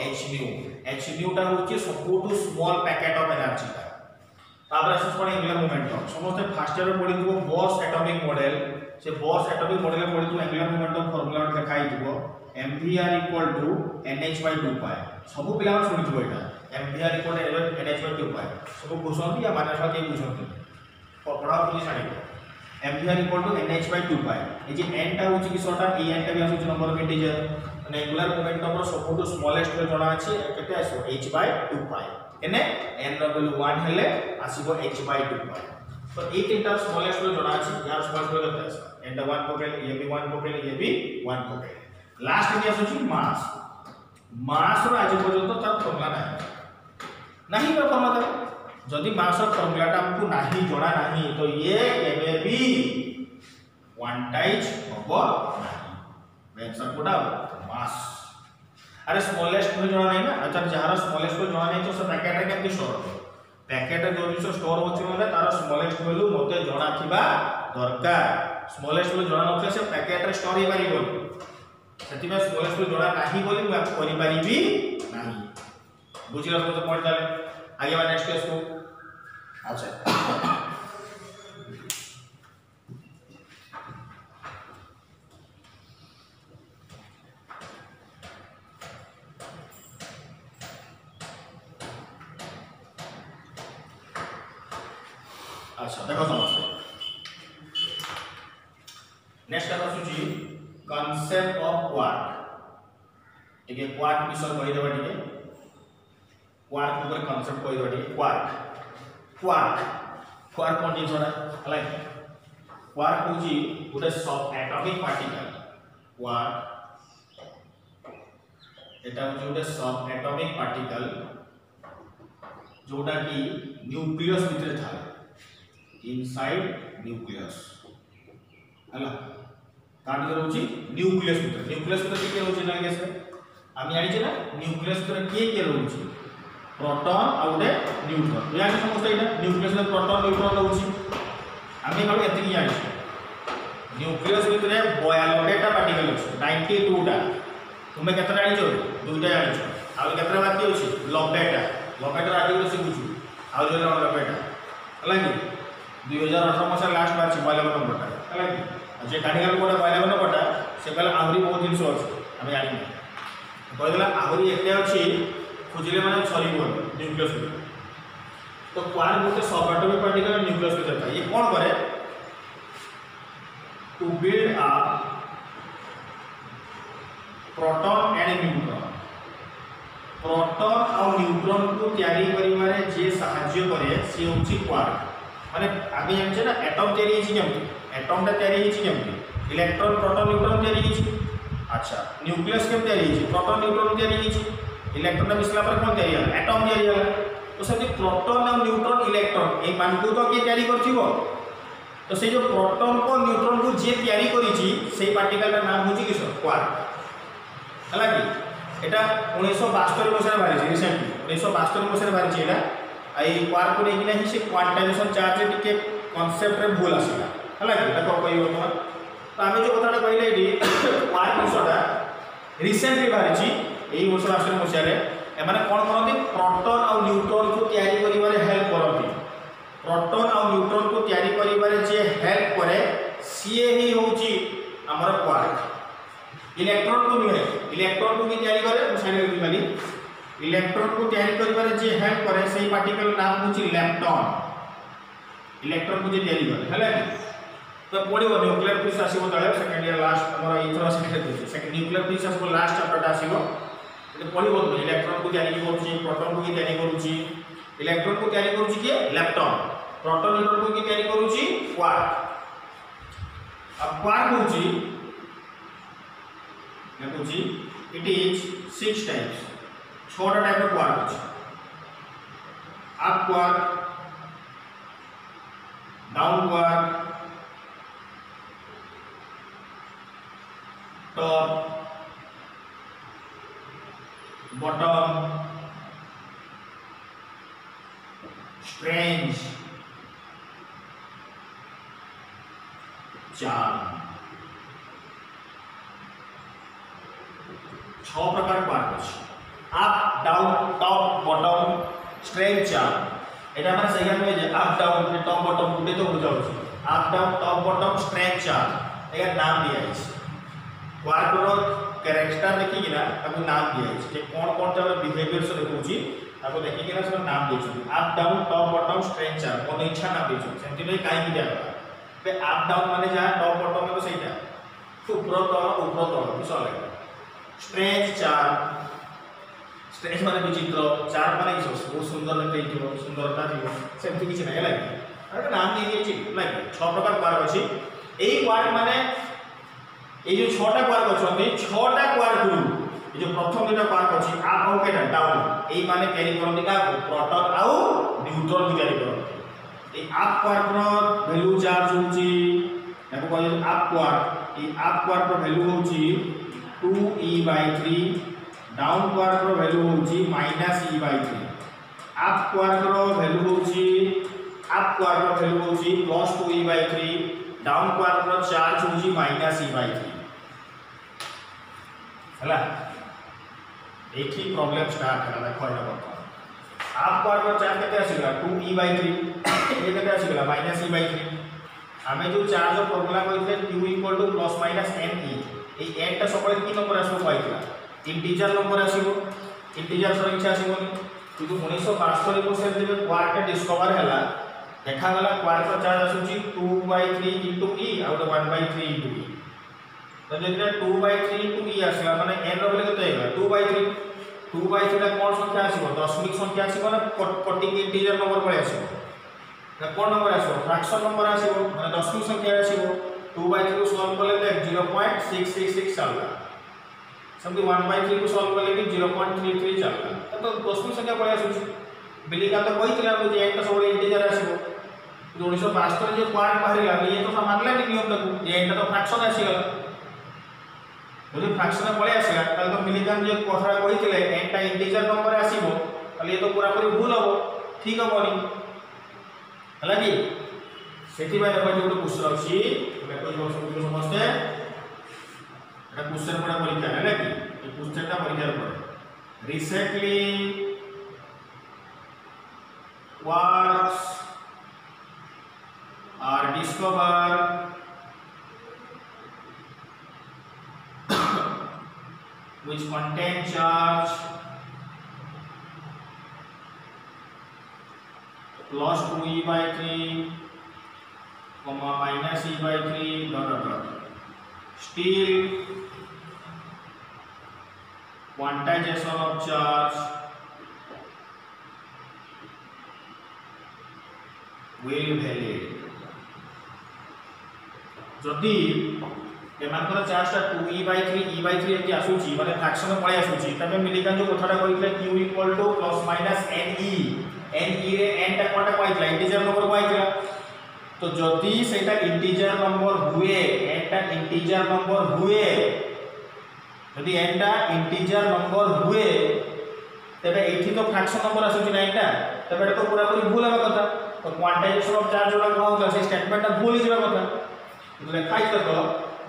h/nu टा होची सबुठु स्मॉल पैकेट ऑफ एनर्जी तापर असस कोन एंगुलर मोमेंटम समस्त फर्स्ट ईयर पढि दिबो बोर्स एटॉमिक मॉडल से बोर्स एटॉमिक मॉडल में पढि दिबो एंगुलर मोमेंटम फार्मूला देखाई दिबो mvr इक्वल टू nh/2 पाए सब पिला सुनि दिबो एटा mvr इक्वल टू nh/2 पाए सब बुझंती या माने सब के बुझंती पढ़ा पुलिस आनी mvr इक्वल टू nh/2 पाए ए जे n टा होची कि सोटा e n टा भी आसु नंबर ऑफ इंटीजर माने एंगुलर मोमेंटम रो सबुठु स्मॉलेस्ट रे जणा अछि केते आसो h/2 पाए एने n रो वैल्यू 1 हेले आसीबो h/2 पाए तो ए तीनटा स्मॉलेस्ट रो जणा अछि यार स्मॉलेस्ट रो केते आसो n टा 1 पकेल ये भी 1 पकेल ये भी 1 पकेल लास्ट में आसु मास रो आज पर्यंत तार फॉर्मूला नहीं पर फॉर्मूला जदि मास रो फॉर्मूला टा हमको नहीं जणा नहीं तो ये केबे भी क्वांटाइज होबो नहीं आंसर कोडा मास अरे स्मॉलेस्ट में जणा नहीं ना अच्छा जहार स्मॉलेस्ट को जणा नहीं तो से पैकेट रे केमति स्टोर हो पैकेट रे जो जिस स्टोर होछि माने तार स्मॉलेस्ट वैल्यू मते जणा थिबा दरकार स्मॉलेस्ट वैल्यू जणा नथे से पैकेट रे स्टोर हे परिबो सेति में स्मॉलेस्ट वैल्यू जणा नाही बोली मैं आपको करि परिबी नाही बुझिला तो पॉइंट डाले आगे बा नेक्स्ट केस को अच्छा अच्छा देखो समझते नेक्स्ट आरो सुची कांसेप्ट ऑफ क्वार्क ठीक है क्वार्क विषय कहि देबा ठीक है क्वार्क ऊपर कांसेप्ट कहि देबा ठीक है क्वार्क कोन जिंस है हला क्वार्क होची गुटे सब एटॉमिक पार्टिकल क्वार्क एटा होची गुटे सब एटॉमिक पार्टिकल जोटा की न्यूक्लियस भितर था inside nucleus हला काट के रहउची न्यूक्लियस भीतर के रहउची ना कैसे हम जानि छै ना न्यूक्लियस भीतर के रहउची प्रोटॉन और गोटे न्यूट्रॉन या समस्त एटा न्यूक्लियस में प्रोटॉन न्यूट्रॉन रहउची हम खाली एति जानि छै न्यूक्लियस भीतर 92 टा पार्टिकल अछि 92 टा तुम्हें केतरा जानिछो दुईटा जानिछो आ केतरा बाकी अछि 90टा 90टा आदि को सिखुछु आ जो 90टा हला कि 2018 मसा लास्ट बार 92 नंबरटा हला कि जे काढिगल कोडा 92 नंबरटा से कहला आहुरी बहुत जिंस अछि हमें जानि कहला आहुरी एते अछि खोजिले माने सरीबो न्यूक्लियस तो क्वार्क गोटे सबएटॉमिक पार्टिकल न्यूक्लियस में जाता है ये कौन करे to build up proton and neutron proton और न्यूट्रॉन को तैयारी करिवारे जे सहाय्य करे से होची क्वार्क माने आगे जानछे ना एटम तैयारी हिची केमती एटम ता तैयारी हिची केमती इलेक्ट्रॉन प्रोटॉन न्यूट्रॉन तैयारी हिची अच्छा न्यूक्लियस केम तैयारी हिची प्रोटॉन न्यूट्रॉन तैयारी हिची इलेक्ट्रॉन मिसला पर कोन तैयारी होला एटम तैयारी होला तो से प्रोटॉन और न्यूट्रॉन इलेक्ट्रॉन ए मान को तो के तैयारी करथिबो तो से जो प्रोटॉन को न्यूट्रॉन को जे तैयारी करिछि सेही पार्टिकल का नाम होछि किसो क्वार्क हला कि एटा 1972 मसरे बारिछि रिसेंटली 1972 मसरे बारिछि एटा आई क्वार्क को लेकिन ही से क्वांटाइजेशन चार्ज टिके कांसेप्ट रे भूल आसीला हला कि एटा को कहियो तो आमे जो कथाटा कहले एडी क्वार्क विषयटा रिसेंटली बारिछि एई 1972 मसरे एमाने कोन करथि प्रोटॉन और न्यूट्रॉन को तैयारी करिवारे हेल्प करथि प्रोटॉन और न्यूट्रॉन को तैयारी करिवारे जे हेल्प करे सीए ही होची हमर क्वार्क इलेक्ट्रॉन को मिले इलेक्ट्रॉन को की तैयारी करे साइड में वाली इलेक्ट्रॉन को तैयारी करिवारे जे हेल्प करे सेही पार्टिकल नाम होची लेप्टॉन इलेक्ट्रॉन को जे तैयारी करे हला तो पढिबो न्यूक्लियर फिजिक्स आसीबो तळे सेकंड इयर लास्ट हमर इथरा सेकंड न्यूक्लियर फिजिक्स आसीबो लास्ट चैप्टर आसीबो तो पढिबो इलेक्ट्रॉन को तैयारी करूची प्रोटॉन को की तैयारी करूची इलेक्ट्रॉन को तैयारी करूची के लेप्टॉन प्रोटॉन न्यूट्रॉन को की तैयारी करूची क्वार्क अब क्वार्क होची it is 6 types 6 type of quark होची up quark down quark top bottom strange charm 6 प्रकार क्वार्क अछि up down top bottom strange charm एटा माने सेकंड में जे अप डाउन टॉप बॉटम गुटे तो बुझाउ छी up down top bottom strange charm एका नाम दिया अछि क्वार्क रो कैरेक्टर देखि किना ताको नाम दिया अछि जे कोन जब बिहेवियर से देखउची ताको देखि किना सब नाम देछि up down top bottom strange charm कोन इच्छा नाम देछि सेंति नै काई कि दिया बे अप डाउन माने जा टॉप बॉटम में तो सहीटा ऊपर तो किस अलग स्ट्रेंज चार्म स्ट्रेंज माने विचित्र चार्म माने किस बहुत सुंदर देखैथिबो सुंदरता थिबो सेंति किछ नै लागि अरे नाम दे दिए छि लागि 6 प्रकार क्वार्क अछि एई क्वार्क माने ए जो 6टा क्वार्क अछंती 6टा क्वार्क रु ए जो प्रथम दुटा क्वार्क अछि अप और केटा डाउन एई माने कैरी करंती का प्रोटॉन आउ न्यूट्रॉन को कैरी करंती ए अप क्वार्क रो वैल्यू चार्ज होची एको कहै अप क्वार्क ए अप क्वार्क रो वैल्यू होची 2e/3 डाउन क्वार्क रो वैल्यू होची -e/3 अप क्वार्क रो वैल्यू होची अप क्वार्क रो वैल्यू होची +2e/3 डाउन क्वार्क रो चार्ज होची -e/3 हला एठी प्रॉब्लम स्टार्ट हला देखो एटा बता अप क्वार्क रो चार्ज केते आसीला 2e/3 ए केते आसीला -e/3 हमें जो चार्ज फॉर्मूला कइथे q +- ne ए n टा सबले की नंबर आसो पाइतला इंटीजर नंबर आसीबो इंटीजर संख्या आसीबोनी किंतु 1972 को से जब क्वार्क डिस्कवर हला देखा गला क्वार्क चार्ज आसुची 2/3 * e आउट 1/3 * e तो जेते 2/3 * e आसला माने n रो बेले केते हेला 2/3 टा कोन संख्या आसीबो दशमिक संख्या आसीबो ना कोटिंग इंटीजर नंबर पळे आसीबो ना कोन नंबर आसीबो फ्रैक्शन नंबर आसीबो माने दशमिक संख्या आसीबो 2/3 को सॉल्व करले तो 0.666 चलला समथि 1/3 को सॉल्व करले कि 0.33 चलला तो दशमिक संख्या पळे आसुची बिलिका तो कहितला जे एटा सब इंटीजर आसीबो 1972 जे क्वार्क बाहरिला ये तो मानला नि नियम लागू जे एटा तो फ्रैक्शन आसीगला যদি फ्रैक्शन पळे आसीला ताले तो बिलिका जे कथा कहितले एटा इंटीजर नंबर आसीबो ताले ये तो पूरा पूरी भूल हो ठीक होबनी हला कि सेठी बाय देखो जो क्वेश्चन अछि देखो जो समझते एटा क्वेश्चन पड़ा परीक्षा है ना कि ये क्वेश्चनटा परीक्षा पड़े recently quarks are discovered which contain charge plus 2e/3 comma minus e/3 dot dot dot. Still quantization of charge will valid. जदि एमानकर चार्ज 2e/3 e/3 एति आसुची माने फ्रैक्शन पळे आसुची तबे मिलिकान जो कथाटा कहितले q + माइनस ne ne रे n टा कोनटा कहितला इंटीजर नंबर कहितला तो जदि सेटा इंटीजर नंबर हुए n टा इंटीजर नंबर हुए जदि n टा इंटीजर नंबर हुए तबे एठी तो फ्रैक्शन नंबर आसुची ना एटा तबे एटा तो पूरा पूरी भूल हेबा कथा तो क्वांटाइजेशन ऑफ चार्ज जोड़ा कहउला से स्टेटमेंट भूल ही जेबा कथा तो लिखाइ तो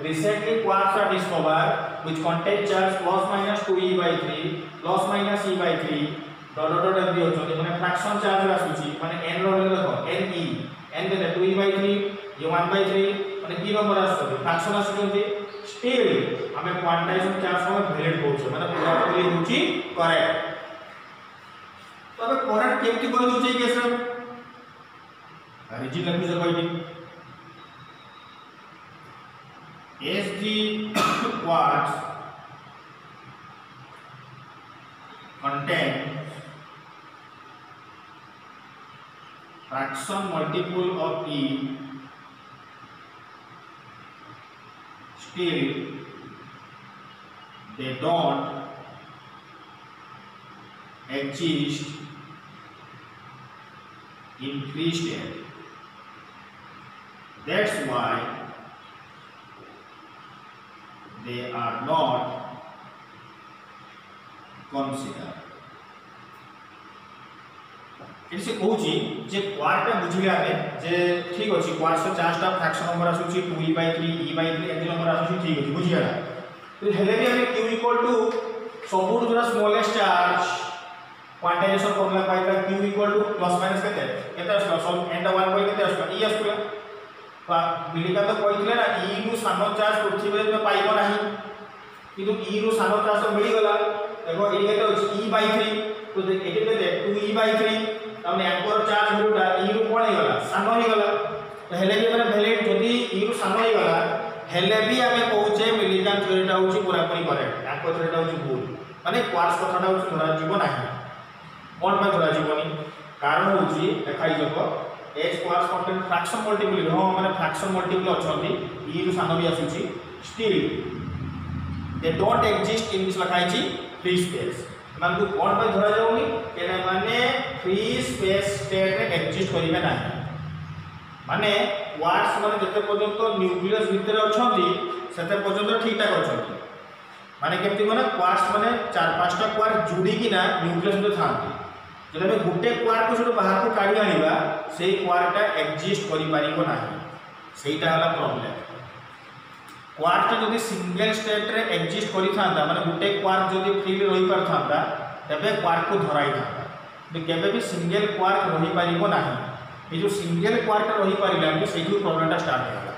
recently quarks are discovered which contain charge plus minus 2e/3 plus minus e/3 dot dot dot एमदी होचो माने फ्रैक्शन चार्ज आसुची माने n रो वैल्यू देखो ne n के 2e/3 ये 1/3 माने की नंबर आसुची फ्रैक्शन आसुची स्टिल हमें क्वांटाइजेशन चार्ज को वैलिड होचो माने पूरा पूरी होची करेक्ट तबे करेक्ट केमति कर दोचे केस रे रिजिड लखि जगह as the quarks contain fraction multiple of e still they don't exist in free state. That's why they are not considered. इसे कहूची जे क्वार्क टा बुझिले आमे जे ठीक अछि क्वार्क से चार्ज टा फ्रैक्शन नंबर आसुची 2e/3 e/3 एति नंबर आसुची ठीक अछि बुझियाला तो हेले भी हमें q = सबुर जोरा स्मॉलेस्ट चार्ज क्वांटाइजेशन फॉर्मूला पाइता q = प्लस माइनस केते आसला सब n टा 1 केते आसला e आसला मिलिका तो कहितले ना e रु सानो चार्ज पृथ्वी रे पाइबो नाही किंतु e रु सानो चार्ज तो मिली गला देखो ए केते अछि e/3 तो एके केते 2e/3 हमने एंकर चार्ज होटा e रु कोन हे गला सानो हे गला तो हेले भी माने वैलिड जदी e रु सानो हे गला हेले भी हमें कहूचे मिलिका थ्योरीटा होची पूरा पूरी करेक्ट एंकर थ्योरीटा होची भूल माने क्वार्क्स कथाटा होची धरा जीव नाही कोन में धरा जीवनी कारण होची देखाई जको h quarks contain fraction multiple हो माने fraction multiple अछंती e रु सानो भी आसुची still they don't exist in this लखाइची free space मान को कोन पे धरा जाउनी केना माने free space state रे exist करिवे नाही माने quarks माने जते पर्यंत न्यूक्लियस भीतर अछंती सेते पर्यंत ठीक ठाक अछंती माने केमति माने quarks माने 4-5 टा quark जुडी कि ना न्यूक्लियस में थांती जब हमें गुटे क्वार्क को जो बाहर को काढी आनिबा सेही क्वार्कटा एक्जिस्ट करि पारिबो नाही सेहीटा हला प्रॉब्लम क्वार्कटा जदि सिंगल स्टेट रे एक्जिस्ट करि थांता माने गुटे क्वार्क जदि फ्रीली रहि पर थांता तबे क्वार्क को धराई थांता बे केबे भी सिंगल क्वार्क रहि पारिबो नाही ए जो सिंगल क्वार्क रहि पारिला कि सेही प्रॉब्लमटा स्टार्ट होला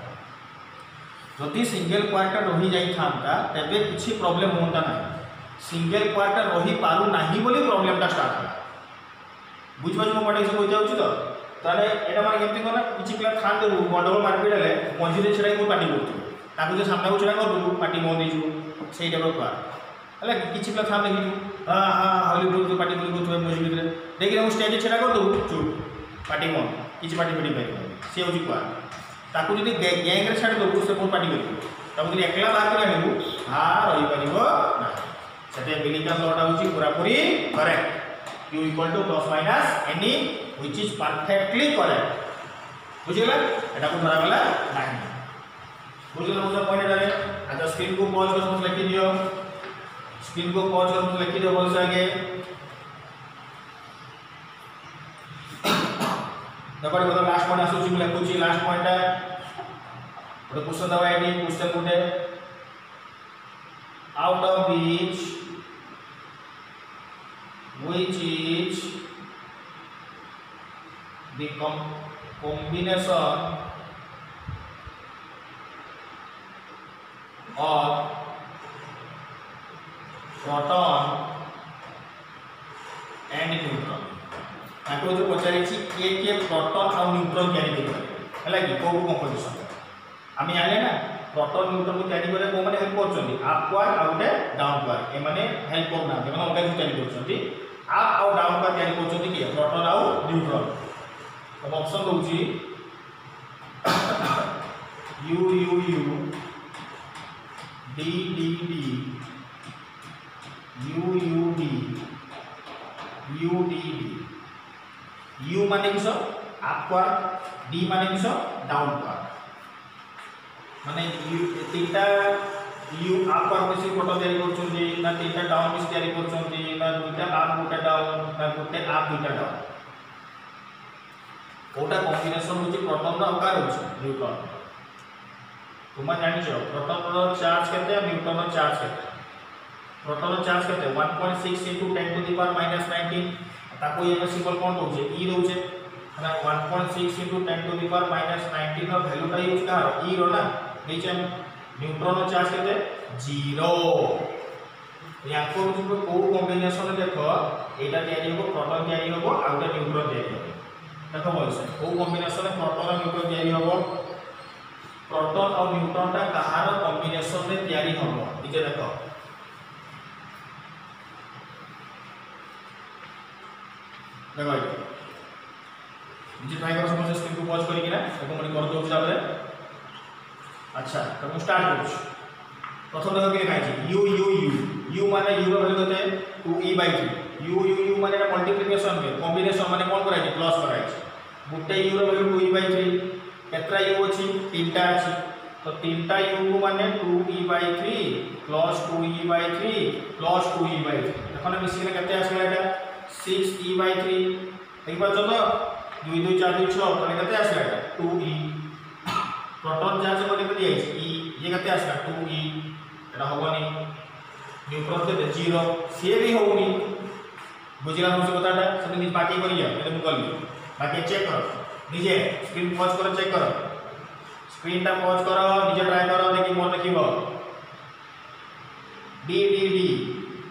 जदि सिंगल क्वार्क रहि जाई थांता तबे किछि प्रॉब्लम होंता नाही सिंगल क्वार्क रहि पारु नाही बोली प्रॉब्लमटा स्टार्ट होला बुझबाज मो पडे से हो जाउची तो ताले एटा माने केमति कोना किछि पिला खान दे गंडगोल मारपीट हेले मंजिरे छड़ाई को पार्टी करथु ताकू जे सामने को छड़ा कर पार्टी मोन देजु सेही टाइप का हले किछि पिला खान देखि हां हां हली बोल तो पार्टी बोल तो मौज भीतर देखि हम स्टेज छड़ा कर दउ चुप पार्टी मोन किछि पार्टी पडी पाइ से होची क्वा ताकू जदी गैंग रे छाड़ दउ से कोन पार्टी करियो ताकू जदी एकला बात करे आनिबु हां रहि परिबो ना सेते बिलिका लॉट होची पूरा पूरी correct q = plus minus ne which is perfectly correct बुझिला एटा को धरा गला नाही बुझिला मुझे पॉइंट डाले अच्छा स्क्रीन को पॉज कर मत लिखि दियो स्क्रीन को पॉज कर मत लिखि दियो बोल से आगे तबड़ बता लास्ट पॉइंट आसुची मैं लिखुची लास्ट पॉइंट है तो क्वेश्चन दवा आईडी क्वेश्चन कोटे out of which is the combination of proton and neutron। ताको जो पचारे छी के प्रोटॉन और न्यूट्रॉन कैरी करे हला कि को कंपोजिशन आमी आले ना प्रोटॉन न्यूट्रॉन को कैरी करे को माने हेल्प करछंती अपवार्ड और डे डाउनवार्ड ए माने हेल्प करना ए माने ओका कैरी करछंती अप और डाउनवार्ड कैरी करछंती कि प्रोटॉन और न्यूट्रॉन। तो ऑप्शन दोची u u u d d d u u d u d d u माने किस अपवार्ड d माने किस डाउनवार्ड माने u तीनटा u अपवार्ड में से प्रोटॉन तयारी करछंती ना तीनटा डाउन में से तयारी करछंती ना दुईटा अप गोटा डाउन ना गोटे अप दुईटा डाउन ओटा कॉम्बिनेशन होची प्रोटॉन रो आकार होची न्यूट्रॉन। तुम जानि छ प्रोटॉन रो चार्ज केते और न्यूट्रॉन रो चार्ज केते प्रोटॉन रो चार्ज केते 1.6 × 10⁻⁻19 ताको ये सिंबल कोन दोचे e दोचे ना 1.6 × 10⁻⁻19 रो वैल्यू का यूज का e रो ना नीचे न्यूट्रॉन रो चार्ज केते 0 याको जो को कॉम्बिनेशन देखो एटा तयारी हो प्रोटॉन तयारी हो और एटा न्यूट्रॉन तयारी हो देखो बोलसे को कॉम्बिनेशन प्रोटॉन और न्यूट्रॉन तयारी हो प्रोटॉन और न्यूट्रॉन ता कहार कॉम्बिनेशन में तयारी हो नीचे देखो देखो नीचे ट्राई करो समझ स्क्रीन को पॉज करी ना तो मैं कर दो हिसाब रे। अच्छा तो मैं स्टार्ट करू प्रथम देखो के लिखा है u u u u माने u रो वैल्यू होते 2e/3 u u u माने मल्टीप्लिकेशन में कॉम्बिनेशन माने कोन कराई प्लस कराई गुटे u रो वैल्यू 2e/3 केत्रा u अछि तीनटा अछि तो तीनटा u को माने 2e/3 plus 2e/3 plus 2e/3 देखो मिसी के केते आसला एटा 6e/3 एक बार चलो 2 2 4 2 6 तो केते आसला एटा 2e प्रोटॉन चार्ज को केते दिया है e ये केते आसला 2e एटा होबनी न्यूट्रॉन केते 0 से भी होउनी बुझिला हम से बताटा सब निज बाकी करिया एते मु करली बाकी चेक करो निजे स्क्रीन पॉज करो चेक करो स्क्रीन टा पॉज करो निजे ट्राई करो देखि मोर लिखिबो d d d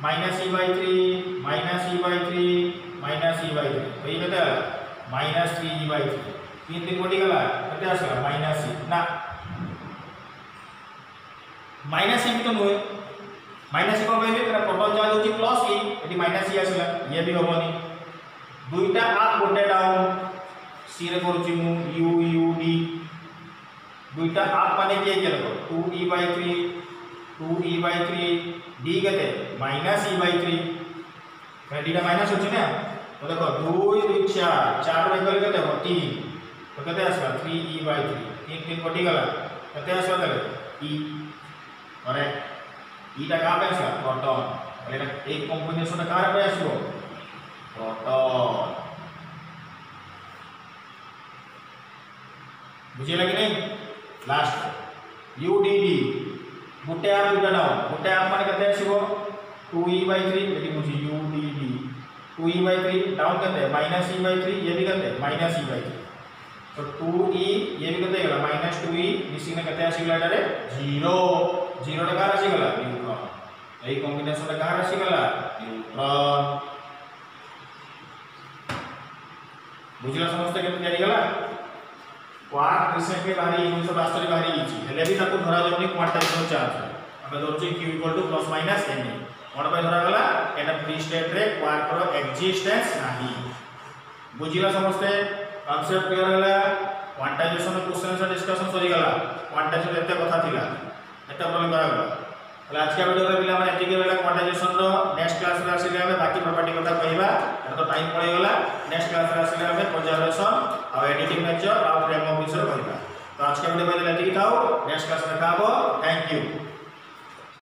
-e/3 -e/3 -e/3 तो ये केते -3e/3 तीन दिन कोटी गला केते आसला -e ना -e भी तो नोए -e को पहले तेरा प्रोटॉन चार्ज होची +e एटी -e आसला ये भी होबनी दुईटा अप गोटे डाउन सी रे करूची मु u u d दुईटा अप माने के केलो 2e/3 d केते -e/3 डी टा माइनस होची ना तो देखो 2 2 4 4 रे गल केते हो 3 तो केते आसला 3e/3 3 3 कटि गला केते आसला तले e करेक्ट e टा का पे आसला प्रोटॉन एटा एक कॉम्बिनेशन का पे आसबो प्रोटॉन बुझे लगे नहीं लास्ट u d d गुटे आप दुटा डाउन गुटे आप माने केते आसीबो 2e/3 एटी बुझी u d d 2e/3 down करते -e/3 ये भी करते -e/3 तो 2e ये भी करते गला -2e मिसी में केते आसीगला एटारे 0 0 टा का आसीगला न्यूट्रॉन एई कॉम्बिनेशन टा का आसीगला न्यूट्रॉन बुझला समझते केते तयारी गला क्वार्क रिसेंटली बाहरी 1972 बाहरी हिची हेले भी ताको धरा जाउनी क्वांटाइजेशन चार्ज हमें दोचे q = ±ne कोन पे धरा गला एटा फ्री स्टेट रे क्वार्क रो एक्जिस्टेंस नाही बुझिला समझते कांसेप्ट क्लियर होला क्वांटाइजेशन क्वेश्चन से डिस्कशन सरी गला क्वांटाइजेशन एते कथा थिला एटा प्रॉब्लम करा गला आज के वीडियो रे पिला माने एतिके बेला क्वांटाइजेशन रो नेक्स्ट क्लास रे आसीले हमें बाकी प्रॉपर्टी कथा कहबा एटा तो टाइम पड़े गला नेक्स्ट क्लास रे आसीले हमें कंजर्वेशन और एडिटिंग नेचर और फ्रेम ऑफ विषय कहबा तो आज के वीडियो में एतिके थाओ नेक्स्ट क्लास में देखाबो थैंक यू।